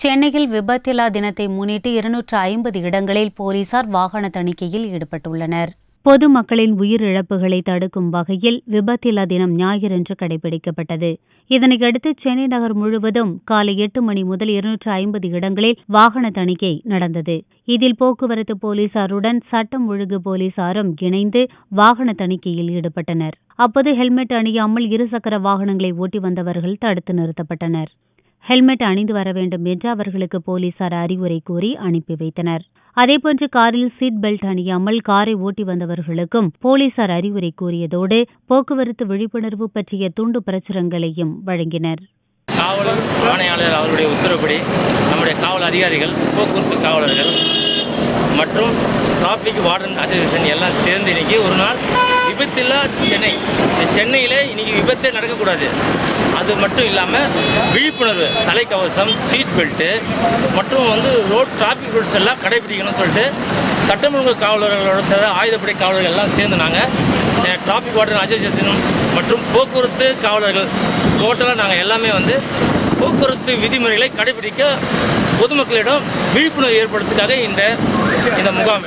சென்னையில் விபத்தில்லா தினத்தை முன்னிட்டு 250 இடங்களில் போலீசார் வாகன தணிக்கையில் ஈடுபட்டுள்ளனர். பொதுமக்களின் உயிரிழப்புகளை தடுக்கும் வகையில் விபத்தில்லா தினம் ஞாயிறன்று கடைபிடிக்கப்பட்டது. இதனையடுத்து சென்னை நகர் முழுவதும் காலை 8 மணி முதல் 250 இடங்களில் வாகன தணிக்கை நடந்தது. இதில் போக்குவரத்து போலீசாருடன் சட்டம் ஒழுங்கு போலீசாரும் இணைந்து வாகன தணிக்கையில் ஈடுபட்டனர். அப்போது ஹெல்மெட் அணியாமல் இருசக்கர வாகனங்களை ஓட்டி வந்தவர்கள் தடுத்து நிறுத்தப்பட்டனர். ஹெல்மெட் அணிந்து வர வேண்டும் என்று அவர்களுக்கு போலீசார் அறிவுரை கூறி அனுப்பி வைத்தனர். அதேபோன்று காரில் சீட் பெல்ட் அணியாமல் காரை ஓட்டி வந்தவர்களுக்கும் போலீசார் அறிவுரை கூறியதோடு போக்குவரத்து விழிப்புணர்வு பற்றிய துண்டு பிரசுரங்களையும் வழங்கினர். காவல் ஆணையாளர் அவருடைய உத்தரவுப்படி நம்முடைய காவல் அதிகாரிகள், போக்குவரத்து காவலர்கள் மற்றும் டிராஃபிக் வார்டன் அசோசியேஷன் எல்லாம் சேர்ந்து இன்னைக்கு ஒரு நாள் விபத்தில்லா சென்னையில் இன்னைக்கு விபத்தே நடக்கக்கூடாது. அது மட்டும் இல்லாமல் விழிப்புணர்வு, தலைக்கவசம், சீட் பெல்ட்டு மற்றும் ரோட் டிராஃபிக் ரூல்ஸ் எல்லாம் கடைபிடிக்கணும்னு சொல்லிட்டு சட்டம் ஒழுங்கு காவலர்களோட சேர்ந்த ஆயுதப்படை காவலர்கள் எல்லாம் சேர்ந்து நாங்கள் டிராஃபிக் வார்டன் அசோசியேஷன் மற்றும் போக்குவரத்து காவலர்கள் டோட்டலாக நாங்கள் எல்லாமே போக்குவரத்து விதிமுறைகளை கடைபிடிக்க பொதுமக்களிடம் விழிப்புணர்வு ஏற்படுத்துவதற்காக இந்த முகாம்.